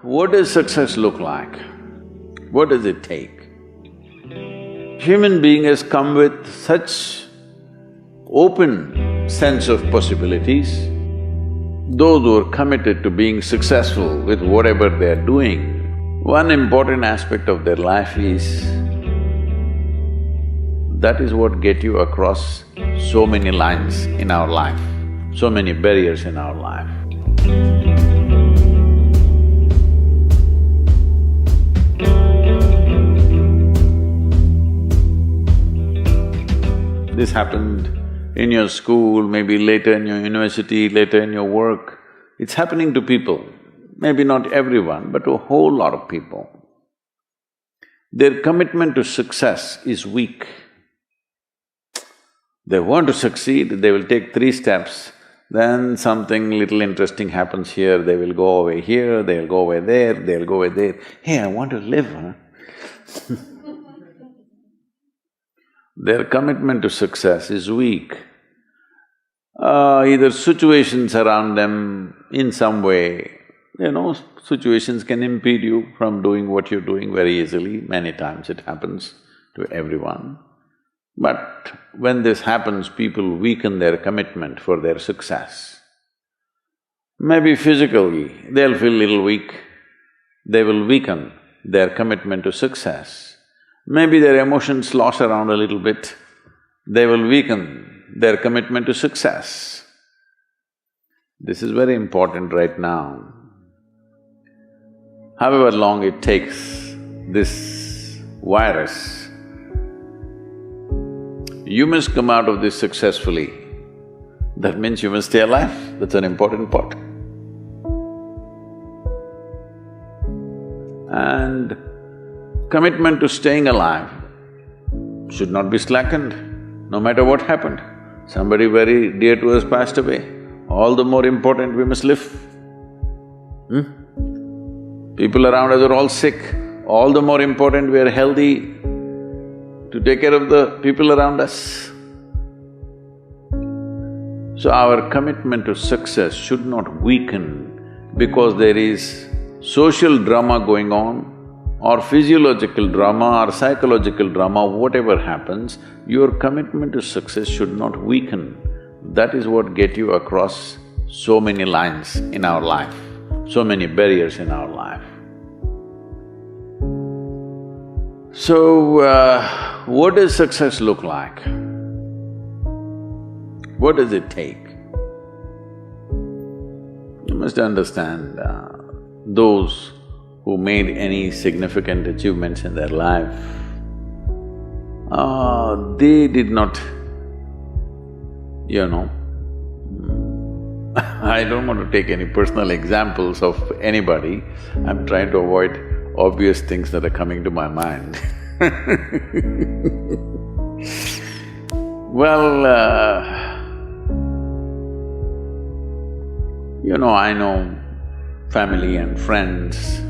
What does success look like? What does it take? Human being has come with such open sense of possibilities. Those who are committed to being successful with whatever they are doing, one important aspect of their life is that is what get you across so many lines in our life, so many barriers in our life. This happened in your school, maybe later in your university, later in your work. It's happening to people, maybe not everyone, but to a whole lot of people. Their commitment to success is weak. They want to succeed, they will take 3 steps, then something little interesting happens here, they will go away here, they'll go away there, they'll go away there. Hey, I want to live, huh? Their commitment to success is weak. Either situations around them in some way, situations can impede you from doing what you're doing very easily. Many times it happens to everyone. But when this happens, people weaken their commitment for their success. Maybe physically, they'll feel little weak, they will weaken their commitment to success. Maybe their emotions slosh around a little bit, they will weaken their commitment to success. This is very important right now. However long it takes, this virus, you must come out of this successfully. That means you must stay alive, that's an important part. And commitment to staying alive should not be slackened, no matter what happened. Somebody very dear to us passed away, all the more important we must live. People around us are all sick, all the more important we are healthy to take care of the people around us. So our commitment to success should not weaken because there is social drama going on, or physiological drama or psychological drama, whatever happens, your commitment to success should not weaken. That is what get you across so many lines in our life, so many barriers in our life. So, what does success look like? What does it take? You must understand, those who made any significant achievements in their life, they did not, I don't want to take any personal examples of anybody, I'm trying to avoid obvious things that are coming to my mind. Well, I know family and friends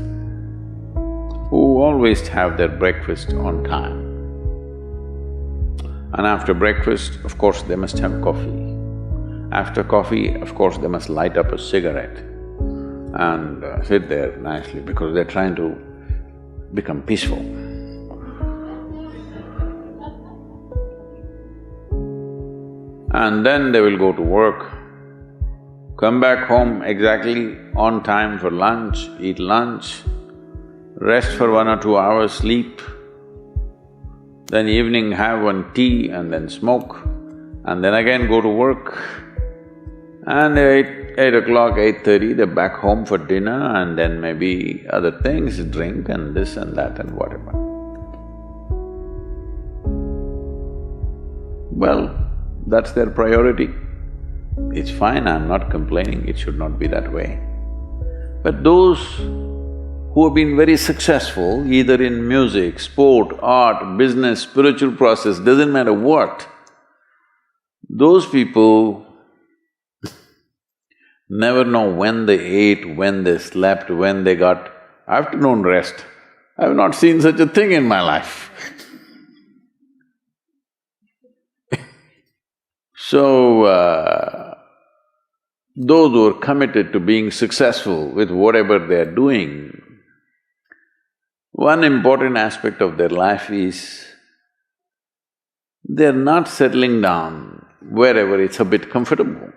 who always have their breakfast on time. And after breakfast, of course, they must have coffee. After coffee, of course, they must light up a cigarette and sit there nicely because they're trying to become peaceful. And then they will go to work, come back home exactly on time for lunch, eat lunch, rest for 1 or 2 hours, sleep, then evening have one tea and then smoke, and then again go to work. And 8 o'clock, 8:30, they're back home for dinner and then maybe other things, drink and this and that and whatever. Well, that's their priority. It's fine, I'm not complaining, it should not be that way. But those who have been very successful, either in music, sport, art, business, spiritual process, doesn't matter what, those people never know when they ate, when they slept, when they got afternoon rest. I've not seen such a thing in my life. So, those who are committed to being successful with whatever they're doing, One important aspect of their life is they're not settling down wherever it's a bit comfortable.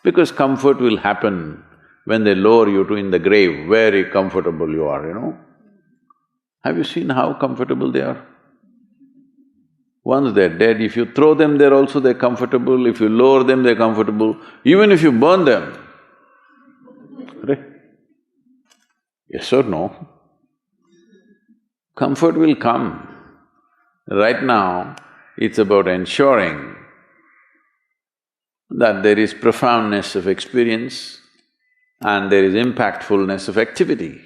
Because comfort will happen when they lower you to in the grave, very comfortable you are, you know. Have you seen how comfortable they are? Once they're dead, if you throw them there also they're comfortable, if you lower them they're comfortable, even if you burn them. Right? Yes or no? Comfort will come. Right now, it's about ensuring that there is profoundness of experience and there is impactfulness of activity.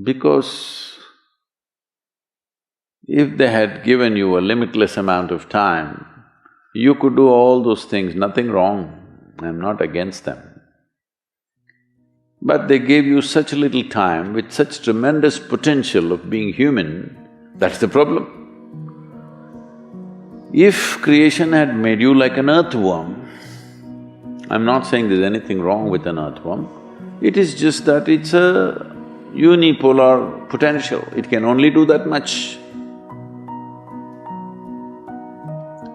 Because if they had given you a limitless amount of time, you could do all those things, nothing wrong, I'm not against them. But they gave you such little time with such tremendous potential of being human, that's the problem. If creation had made you like an earthworm, I'm not saying there's anything wrong with an earthworm, it is just that it's a unipolar potential, it can only do that much.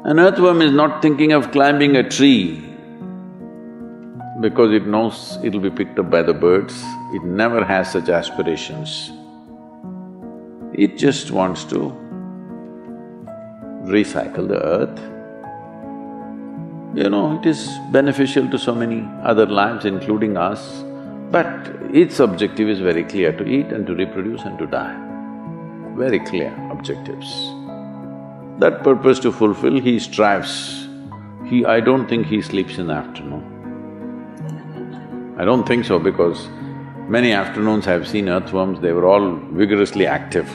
An earthworm is not thinking of climbing a tree because it knows it'll be picked up by the birds, it never has such aspirations. It just wants to recycle the earth. You know, it is beneficial to so many other lives, including us, but its objective is very clear, to eat and to reproduce and to die. Very clear objectives. That purpose to fulfill, he strives. I don't think he sleeps in the afternoon. I don't think so, because many afternoons I've seen earthworms, they were all vigorously active.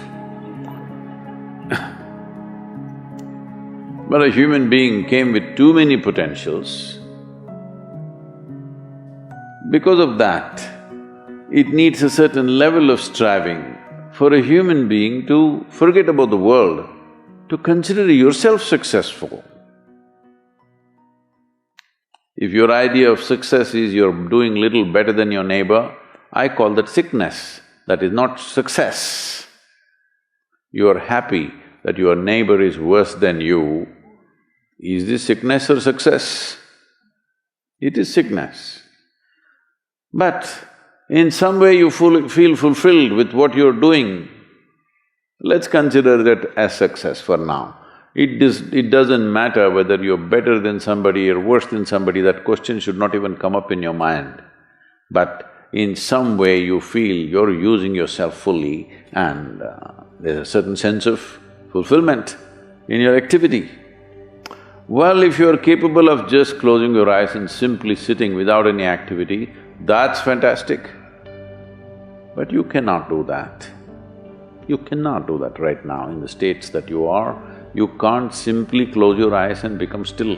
But a human being came with too many potentials. Because of that, it needs a certain level of striving for a human being to forget about the world, to consider yourself successful. If your idea of success is you're doing little better than your neighbor, I call that sickness, that is not success. You're happy that your neighbor is worse than you, is this sickness or success? It is sickness. But in some way you feel fulfilled with what you're doing, let's consider that as success for now. It doesn't matter whether you're better than somebody or worse than somebody, that question should not even come up in your mind. But in some way you feel you're using yourself fully and there's a certain sense of fulfillment in your activity. Well, if you're capable of just closing your eyes and simply sitting without any activity, that's fantastic. But you cannot do that. You cannot do that right now in the states that you are. You can't simply close your eyes and become still.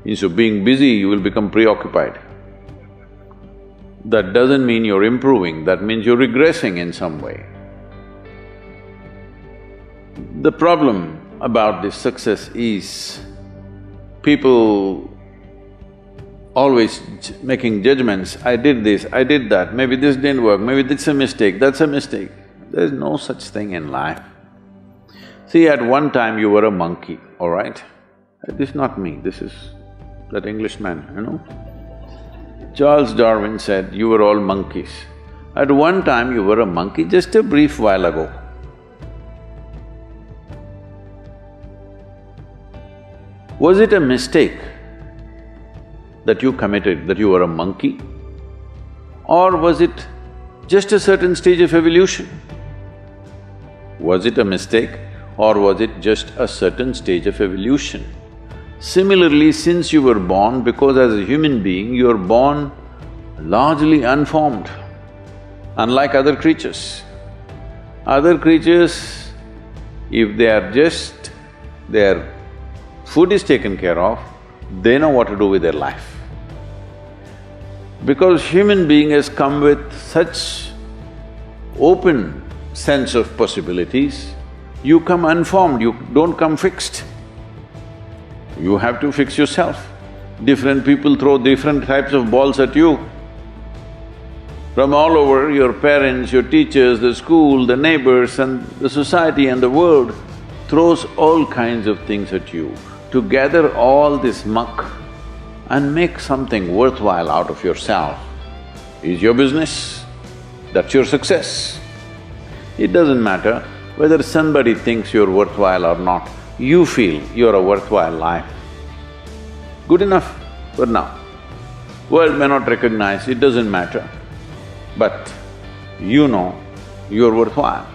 Instead of being busy, you will become preoccupied. That doesn't mean you're improving, that means you're regressing in some way. The problem about this success is people always making judgments, I did this, I did that, maybe this didn't work, maybe this is a mistake, that's a mistake. There's no such thing in life. See, at one time you were a monkey, all right? This is not me, this is that Englishman, you know? Charles Darwin said, you were all monkeys. At one time you were a monkey, just a brief while ago. Was it a mistake that you committed, that you were a monkey? Or was it just a certain stage of evolution? Was it a mistake or was it just a certain stage of evolution? Similarly, since you were born, because as a human being, you're born largely unformed, unlike other creatures. Other creatures, if they are just… their food is taken care of, they know what to do with their life. Because human being has come with such open sense of possibilities, you come unformed, you don't come fixed. You have to fix yourself. Different people throw different types of balls at you. From all over, your parents, your teachers, the school, the neighbors and the society and the world throws all kinds of things at you. To gather all this muck and make something worthwhile out of yourself is your business. That's your success. It doesn't matter whether somebody thinks you're worthwhile or not, you feel you're a worthwhile life. Good enough for now. World may not recognize, it doesn't matter, but you know you're worthwhile.